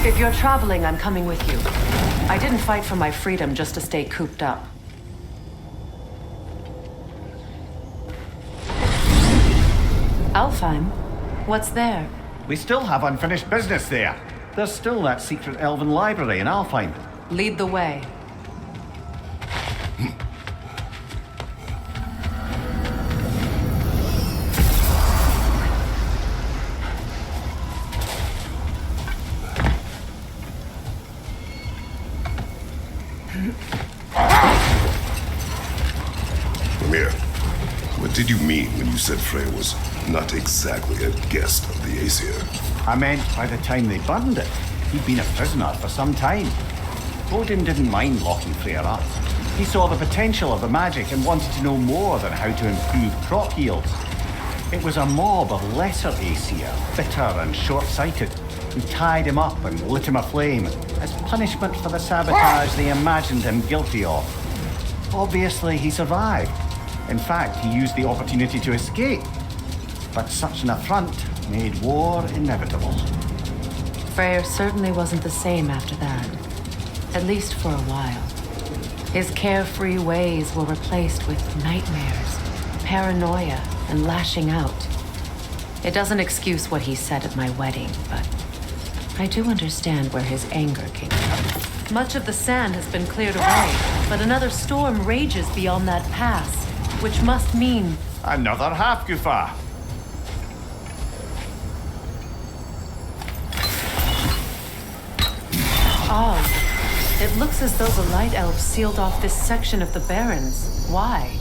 If you're traveling, I'm coming with you. I didn't fight for my freedom just to stay cooped up. Alfheim? What's there? We still have unfinished business there. There's still that secret elven library in Alfheim. Lead the way. Mimir, what did you mean when you said Freya was not exactly a guest of the Aesir? I meant by the time they burned it, he'd been a prisoner for some time. Odin didn't mind locking Freya up. He saw the potential of the magic and wanted to know more than how to improve crop yields. It was a mob of lesser Aesir, bitter and short-sighted, who tied him up and lit him aflame as punishment for the sabotage they imagined him guilty of. Obviously, he survived. In fact, he used the opportunity to escape. But such an affront made war inevitable. Freyr certainly wasn't the same after that. At least for a while. His carefree ways were replaced with nightmares, paranoia, and lashing out. It doesn't excuse what he said at my wedding, but I do understand where his anger came from. Much of the sand has been cleared away, but another storm rages beyond that pass, which must mean... Another Hafgufa! Oh, it looks as though the Light Elves sealed off this section of the Barrens. Why?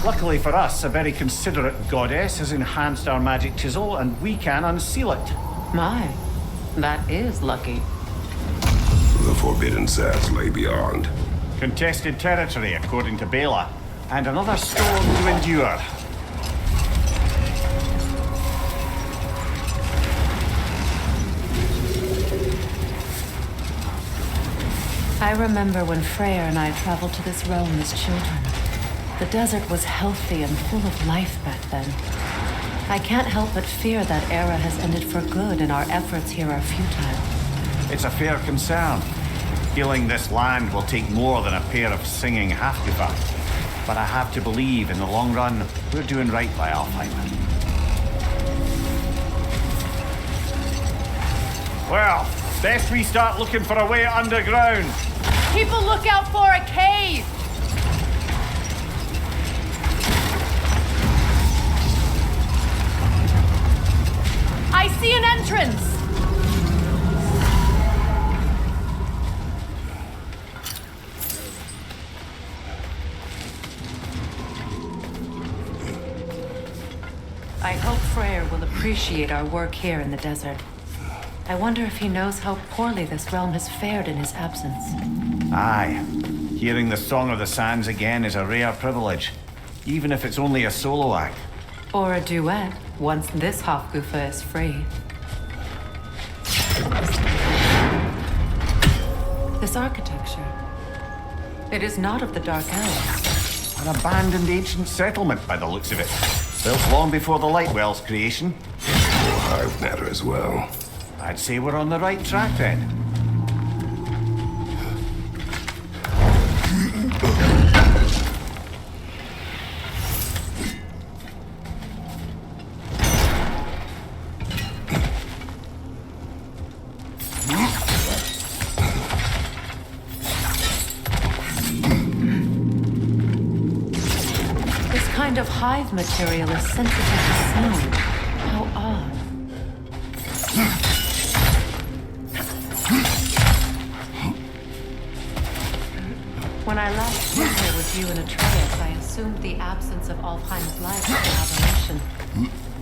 Luckily for us, a very considerate goddess has enhanced our magic chisel, and we can unseal it. My, that is lucky. The forbidden sands lay beyond. Contested territory, according to Bela, and another storm to endure. I remember when Freyr and I traveled to this realm as children. The desert was healthy and full of life back then. I can't help but fear that era has ended for good and our efforts here are futile. It's a fair concern. Healing this land will take more than a pair of singing Hafgufa. But I have to believe in the long run, we're doing right by Alfheim. Well, best we start looking for a way underground. Keep a lookout for a cave! I see an entrance! I hope Freyr will appreciate our work here in the desert. I wonder if he knows how poorly this realm has fared in his absence. Aye. Hearing the Song of the Sands again is a rare privilege, even if it's only a solo act. Or a duet, once this Hafgufa is free. This architecture. It is not of the Dark Elves. An abandoned ancient settlement by the looks of it. Built long before the Lightwell's creation. No hive matter as well. I'd say we're on the right track then. This kind of hive material is sensitive to sound. How odd. When I last was here with you and Atreus, I assumed the absence of Alfheim's life was an aberration.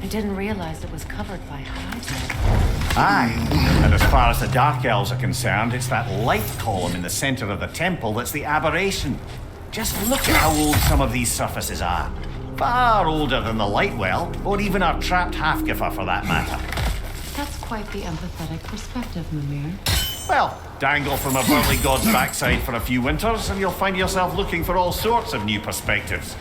I didn't realize it was covered by hive. Aye. And as far as the Dark Elves are concerned, it's that light column in the center of the temple that's the aberration. Just look at how old some of these surfaces are. Far older than the Lightwell, or even our trapped Hafgufa for that matter. That's quite the empathetic perspective, Mimir. Well, dangle from a burly god's backside for a few winters, and you'll find yourself looking for all sorts of new perspectives.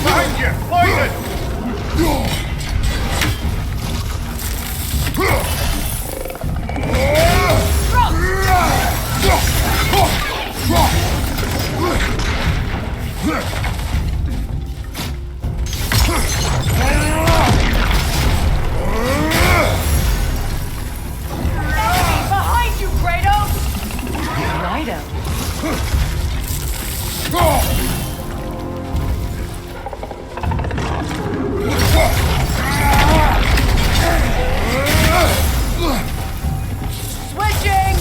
Behind you! Poison! Behind you, Kratos! Righto. Switching!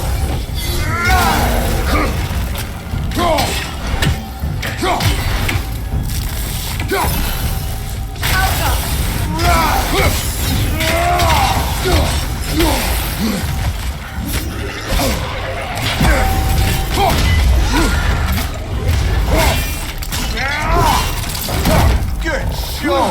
Good show!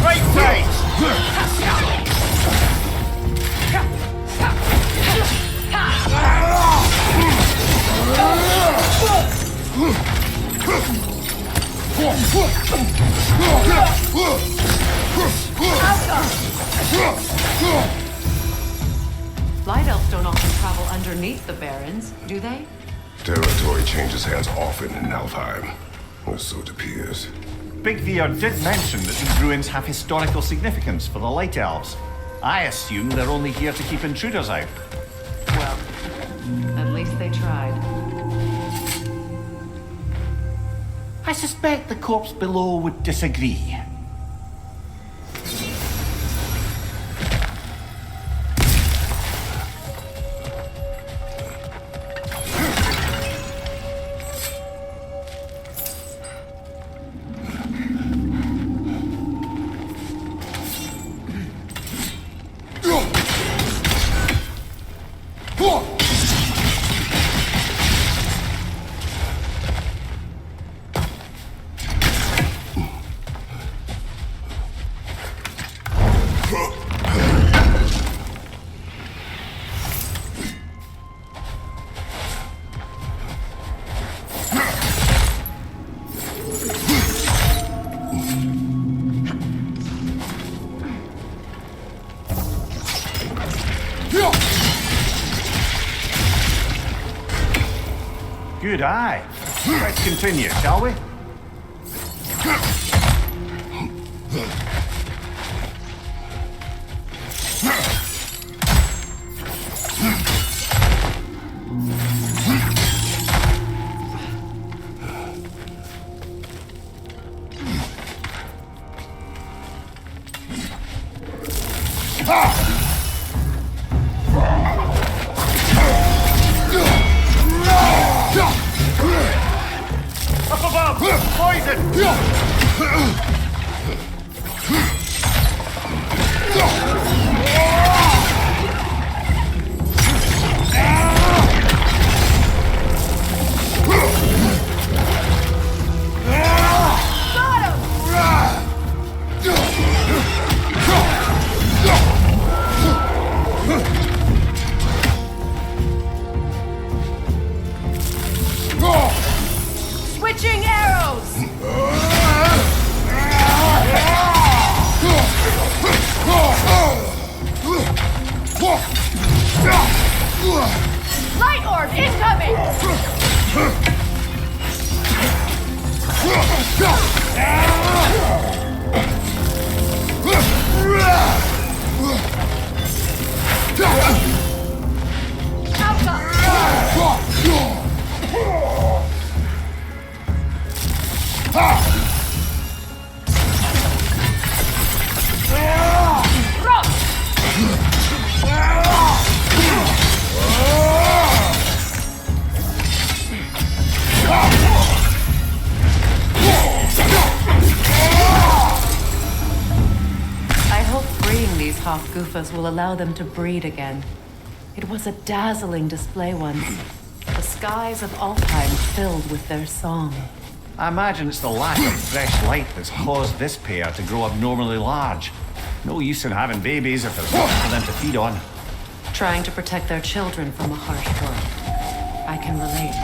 Right side! Light elves don't often travel underneath the barrens, do they? Territory changes hands often in Nalfheim, or so it appears. Big Veer did mention that these ruins have historical significance for the Light Elves. I assume they're only here to keep intruders out. Well, at least they tried. I suspect the corpse below would disagree. Good eye. Let's continue, shall we? Up above! Poison! Switching arrows! Light orb incoming! loofahs will allow them to breed again. It was a dazzling display once. The skies of Alfheim filled with their song. I imagine it's the lack of fresh light that's caused this pair to grow abnormally large. No use in having babies if there's nothing for them to feed on. Trying to protect their children from a harsh world. I can relate.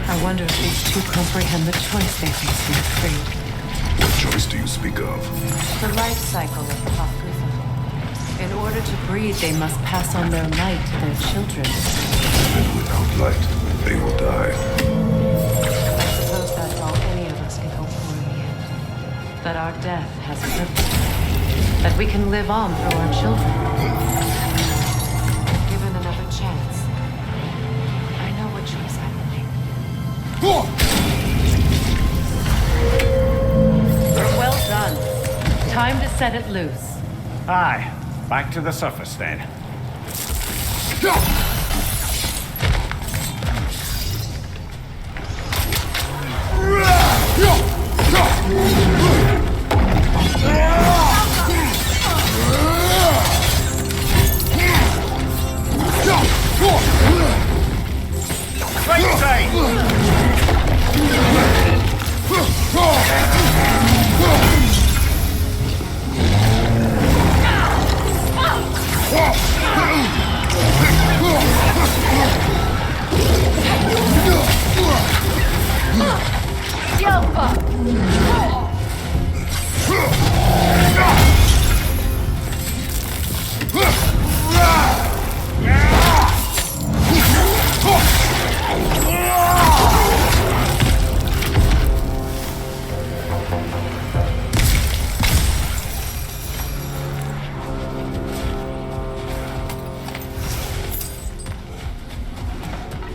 I wonder if these two comprehend the choice they face in the creed. What choice do you speak of? The life cycle of Hafguza. In order to breed, they must pass on their light to their children. And without light, they will die. I suppose that's all any of us can hope for in the end. That our death has purpose. That we can live on through our children. Given another chance, I know what choice I will make. Well done. Time to set it loose. Aye, back to the surface then. Right side!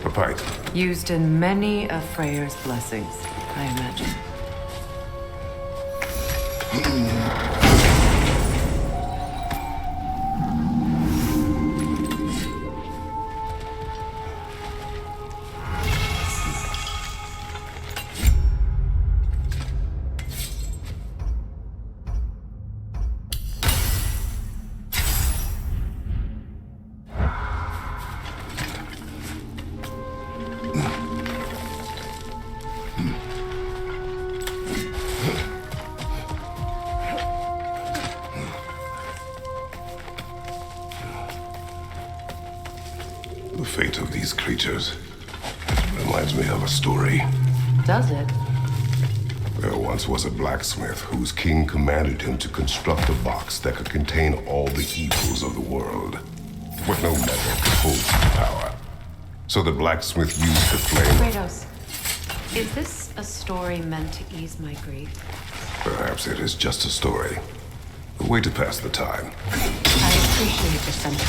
A pint. Used in many of Freyr's blessings, I imagine. The fate of these creatures reminds me of a story. Does it? There once was a blacksmith whose king commanded him to construct a box that could contain all the evils of the world, but no metal could hold its power. So the blacksmith used the flame. Kratos, is this a story meant to ease my grief? Perhaps it is just a story. A way to pass the time. I appreciate your sentiment.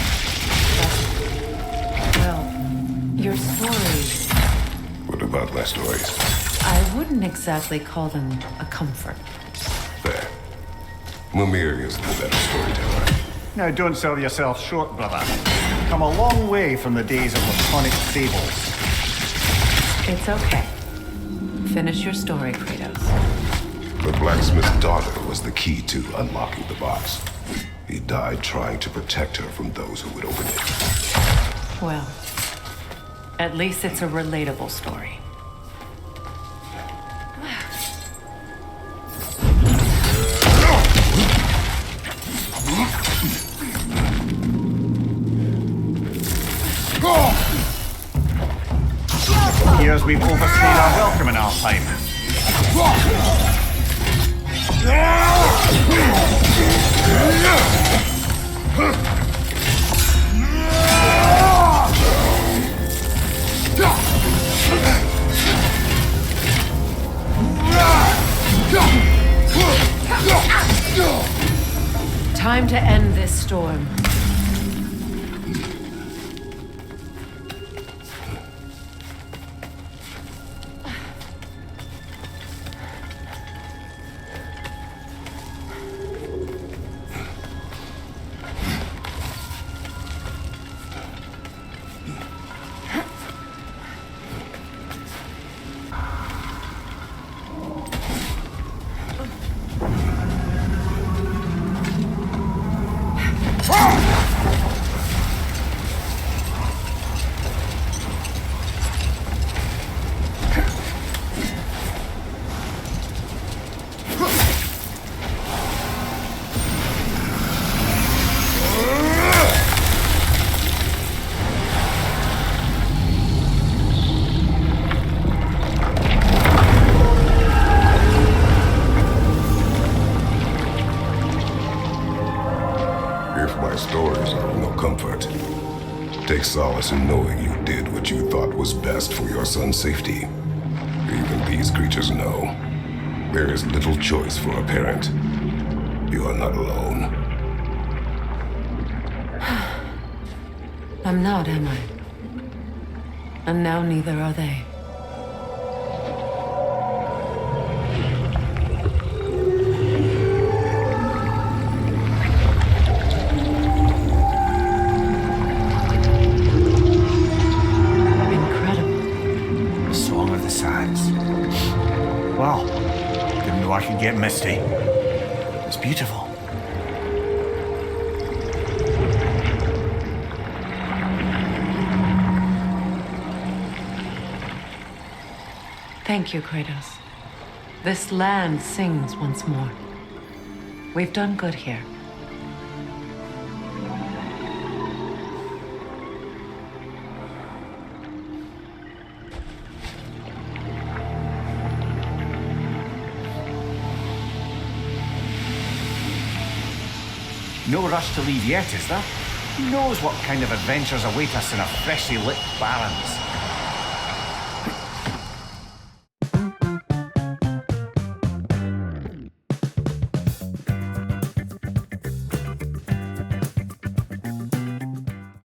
But, well, your story about my stories? I wouldn't exactly call them a comfort. Fair. Mimir is the better storyteller. Now, don't sell yourself short, brother. Come a long way from the days of laconic fables. It's okay. Finish your story, Kratos. The blacksmith's daughter was the key to unlocking the box. He died trying to protect her from those who would open it. Well, at least it's a relatable story. Here's we've overstayed our welcome in our time. Time to end this storm. Take solace in knowing you did what you thought was best for your son's safety. Even these creatures know. There is little choice for a parent. You are not alone. I'm not, am I? And now neither are they. Wow, didn't know I could get misty. It's beautiful. Thank you, Kratos. This land sings once more. We've done good here. No rush to leave yet, is there? Who knows what kind of adventures await us in our freshly lit barrens?